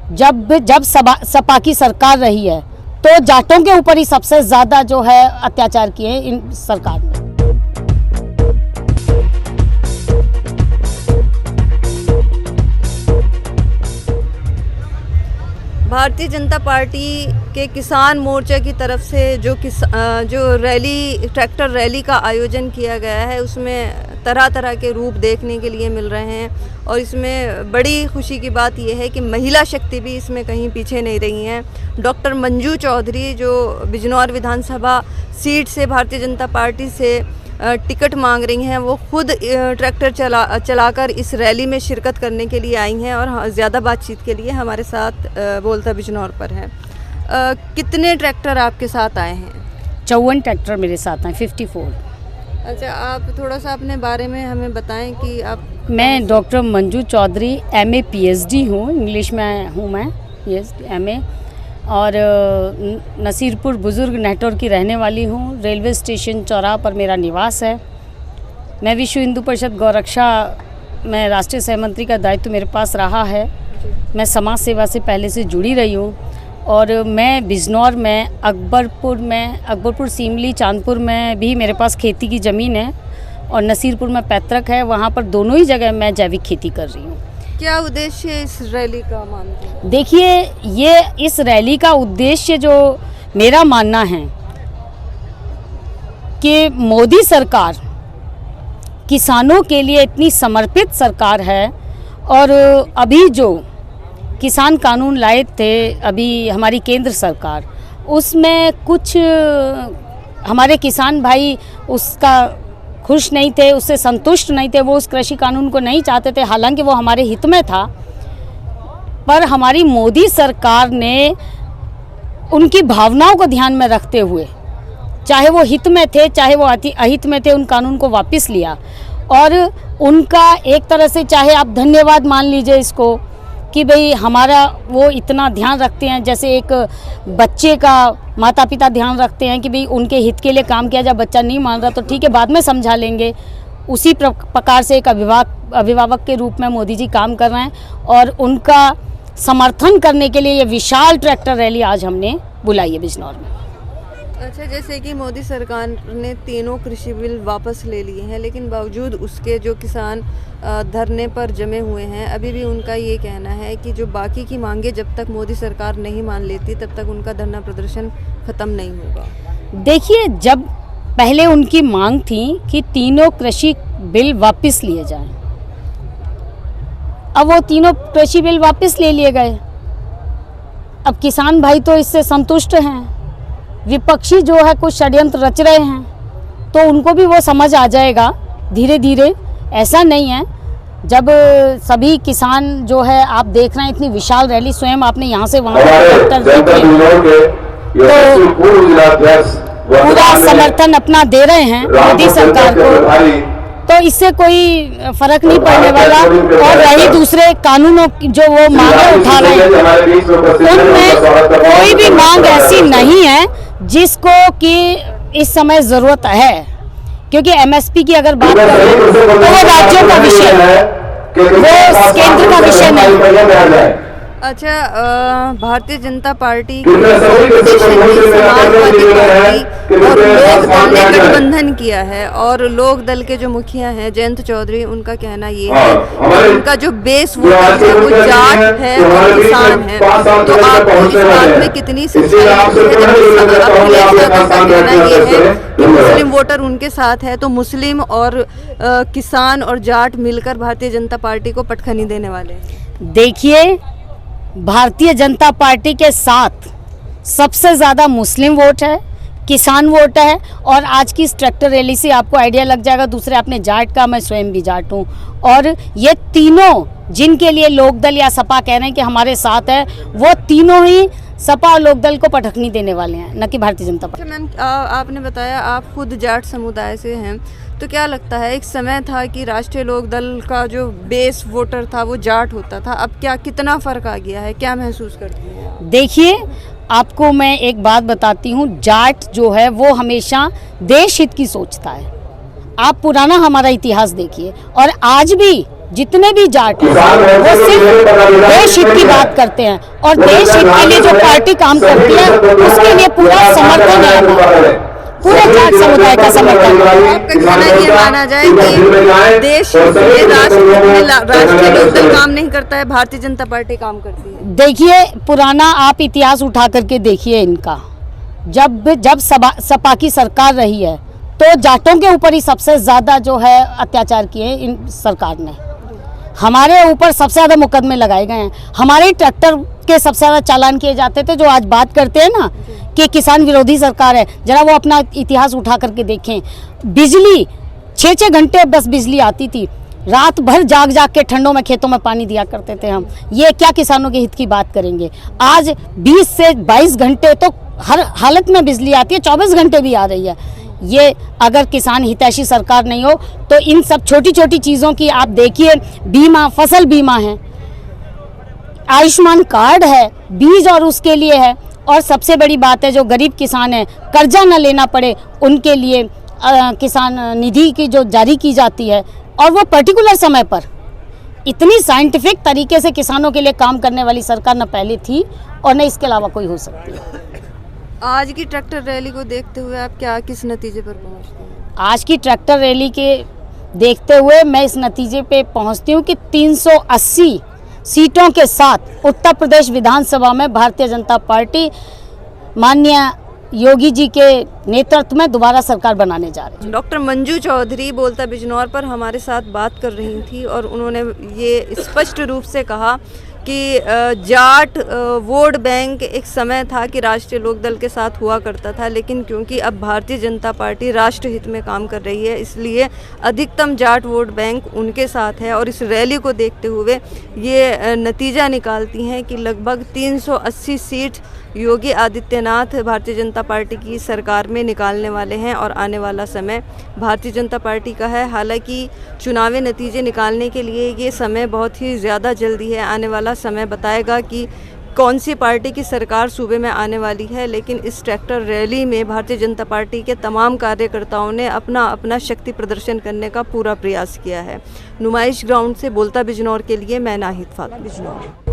जब सपा की सरकार रही है तो जाटों के ऊपर ही सबसे ज़्यादा जो है अत्याचार किए इन सरकार ने। भारतीय जनता पार्टी के किसान मोर्चा की तरफ से जो रैली, ट्रैक्टर रैली का आयोजन किया गया है, उसमें तरह तरह के रूप देखने के लिए मिल रहे हैं। और इसमें बड़ी खुशी की बात यह है कि महिला शक्ति भी इसमें कहीं पीछे नहीं रही हैं। डॉक्टर मंजू चौधरी जो बिजनौर विधानसभा सीट से भारतीय जनता पार्टी से टिकट मांग रही हैं, वो खुद ट्रैक्टर चलाकर इस रैली में शिरकत करने के लिए आई हैं और ज़्यादा बातचीत के लिए हमारे साथ बोलता बिजनौर पर हैं। कितने ट्रैक्टर आपके साथ आए हैं? 54 ट्रैक्टर मेरे साथ हैं, 54। अच्छा, आप थोड़ा सा अपने बारे में हमें बताएं कि आप। मैं doctor Manju Chaudhary MA PhD हूँ, इंग्लिश में हूँ मैं, MA, और नसीरपुर बुज़ुर्ग नेटौर की रहने वाली हूँ। रेलवे स्टेशन चौराहा पर मेरा निवास है। मैं विश्व हिंदू परिषद गौरक्षा में राष्ट्रीय सहमंत्री का दायित्व मेरे पास रहा है। मैं समाज सेवा से पहले से जुड़ी रही हूँ और मैं बिजनौर में, अकबरपुर, सीमली, चांदपुर में भी मेरे पास खेती की ज़मीन है और नसीरपुर में पैतृक है। वहाँ पर दोनों ही जगह मैं जैविक खेती कर रही हूँ। क्या उद्देश्य है इस रैली का मानते हैं? देखिए, ये इस रैली का उद्देश्य जो मेरा मानना है कि मोदी सरकार किसानों के लिए इतनी समर्पित सरकार है और अभी जो किसान कानून लाए थे अभी हमारी केंद्र सरकार, उसमें कुछ हमारे किसान भाई उसका खुश नहीं थे, उससे संतुष्ट नहीं थे, वो उस कृषि कानून को नहीं चाहते थे, हालांकि वो हमारे हित में था। पर हमारी मोदी सरकार ने उनकी भावनाओं को ध्यान में रखते हुए, चाहे वो हित में थे चाहे वो अहित में थे, उन कानून को वापस लिया। और उनका एक तरह से चाहे आप धन्यवाद मान लीजिए इसको कि भाई हमारा वो इतना ध्यान रखते हैं, जैसे एक बच्चे का माता पिता ध्यान रखते हैं कि भाई उनके हित के लिए काम किया जाए। बच्चा नहीं मान रहा तो ठीक है, बाद में समझा लेंगे। उसी प्रकार से एक अभिभावक के रूप में मोदी जी काम कर रहे हैं और उनका समर्थन करने के लिए ये विशाल ट्रैक्टर रैली आज हमने बुलाई है बिजनौर में। अच्छा, जैसे कि मोदी सरकार ने तीनों कृषि बिल वापस ले लिए हैं, लेकिन बावजूद उसके जो किसान धरने पर जमे हुए हैं, अभी भी उनका ये कहना है कि जो बाकी की मांगे जब तक मोदी सरकार नहीं मान लेती तब तक उनका धरना प्रदर्शन ख़त्म नहीं होगा। देखिए, जब पहले उनकी मांग थी कि तीनों कृषि बिल वापस लिए जाएं, अब वो तीनों कृषि बिल वापस ले लिए गए। अब किसान भाई तो इससे संतुष्ट हैं, विपक्षी जो है कुछ षड्यंत्र रच रहे हैं, तो उनको भी वो समझ आ जाएगा धीरे धीरे। ऐसा नहीं है, जब सभी किसान जो है आप देख रहे हैं इतनी विशाल रैली, स्वयं आपने यहाँ से वहाँ तो पूरा समर्थन अपना दे रहे हैं मोदी सरकार को, तो इससे कोई फर्क नहीं पड़ने वाला। और रही दूसरे कानूनों की जो वो मांगे उठा रहे हैं, उनमें कोई भी मांग ऐसी नहीं है जिसको कि इस समय ज़रूरत है, क्योंकि MSP की अगर बात करें तो वो राज्यों का विषय है, वो केंद्र का विषय नहीं। अच्छा, भारतीय जनता पार्टी, समाजवादी पार्टी और लोक दल ने गठबंधन किया है और लोक दल के जो मुखिया हैं जयंत चौधरी, उनका कहना ये है कि उनका जो बेस वोटर है वो जाट है और किसान है। तो आपको इस बात में कितनी सच्चाई है? अखिलेश यादव का कहना ये है कि मुस्लिम वोटर उनके साथ है, तो मुस्लिम और किसान और जाट मिलकर भारतीय जनता पार्टी को पटखनी देने वाले हैं। देखिए, भारतीय जनता पार्टी के साथ सबसे ज़्यादा मुस्लिम वोट है, किसान वोट है। और आज की इस ट्रैक्टर रैली से आपको आइडिया लग जाएगा। दूसरे आपने जाट का, मैं स्वयं भी जाट हूँ, और ये तीनों जिनके लिए लोकदल या सपा कह रहे हैं कि हमारे साथ है, वो तीनों ही सपा और लोकदल को पटखनी देने वाले हैं, न कि भारतीय जनता पार्टी। मैम, आपने बताया आप खुद जाट समुदाय से हैं, तो क्या लगता है, एक समय था कि राष्ट्रीय लोकदल का जो बेस वोटर था वो जाट होता था, अब क्या कितना फ़र्क आ गया है, क्या महसूस करती हैं? देखिए, आपको मैं एक बात बताती हूँ, जाट जो है वो हमेशा देश हित की सोचता है। आप पुराना हमारा इतिहास देखिए और आज भी जितने भी जाट हैं वो सिर्फ देश हित की बात करते हैं और देश हित के लिए जो पार्टी काम करती है उसके लिए पूरा समर्थन है हमारा, पूरे जाट समुदाय का समर्थन है। आपका कहना ये माना जाए कि देश में राष्ट्रीय लोकदल काम नहीं करता है, भारतीय जनता पार्टी काम करती है? देखिए, पुराना आप इतिहास उठा करके देखिए इनका, जब सपा की सरकार रही है तो जाटों के ऊपर ही सबसे ज़्यादा जो है अत्याचार किए इन सरकार ने। हमारे ऊपर सबसे ज़्यादा मुकदमे लगाए गए हैं, हमारे ट्रैक्टर के सबसे ज़्यादा चालान किए जाते थे। जो आज बात करते हैं ना कि किसान विरोधी सरकार है, जरा वो अपना इतिहास उठा करके देखें। बिजली 6-6 घंटे बस बिजली आती थी, रात भर जाग जाग के ठंडों में खेतों में पानी दिया करते थे हम। ये क्या किसानों के हित की बात करेंगे? आज 20 से 22 घंटे तो हर हालत में बिजली आती है, 24 घंटे भी आ रही है। ये अगर किसान हितैषी सरकार नहीं हो तो इन सब छोटी छोटी चीज़ों की आप देखिए, बीमा, फसल बीमा है, आयुष्मान कार्ड है, बीज और उसके लिए है, और सबसे बड़ी बात है जो गरीब किसान है कर्जा न लेना पड़े उनके लिए किसान निधि की जो जारी की जाती है, और वो पर्टिकुलर समय पर। इतनी साइंटिफिक तरीके से किसानों के लिए काम करने वाली सरकार न पहले थी और न इसके अलावा कोई हो सकती है। आज की ट्रैक्टर रैली को देखते हुए आप किस नतीजे पर पहुंचते हैं? आज की ट्रैक्टर रैली के देखते हुए मैं इस नतीजे पे पहुंचती हूँ कि 380 सीटों के साथ उत्तर प्रदेश विधानसभा में भारतीय जनता पार्टी माननीय योगी जी के नेतृत्व में दोबारा सरकार बनाने जा रही है। डॉक्टर मंजू चौधरी बोलता बिजनौर पर हमारे साथ बात कर रही थी और उन्होंने ये स्पष्ट रूप से कहा कि जाट वोट बैंक एक समय था कि राष्ट्रीय लोकदल के साथ हुआ करता था, लेकिन क्योंकि अब भारतीय जनता पार्टी राष्ट्र हित में काम कर रही है इसलिए अधिकतम जाट वोट बैंक उनके साथ है। और इस रैली को देखते हुए ये नतीजा निकालती हैं कि लगभग 380 सीट योगी आदित्यनाथ भारतीय जनता पार्टी की सरकार में निकालने वाले हैं और आने वाला समय भारतीय जनता पार्टी का है। हालांकि चुनावी नतीजे निकालने के लिए ये समय बहुत ही ज़्यादा जल्दी है, आने वाला समय बताएगा कि कौन सी पार्टी की सरकार सूबे में आने वाली है। लेकिन इस ट्रैक्टर रैली में भारतीय जनता पार्टी के तमाम कार्यकर्ताओं ने अपना अपना शक्ति प्रदर्शन करने का पूरा प्रयास किया है। नुमाइश ग्राउंड से बोलता बिजनौर के लिए मैं नाहिद फातिमा, बिजनौर।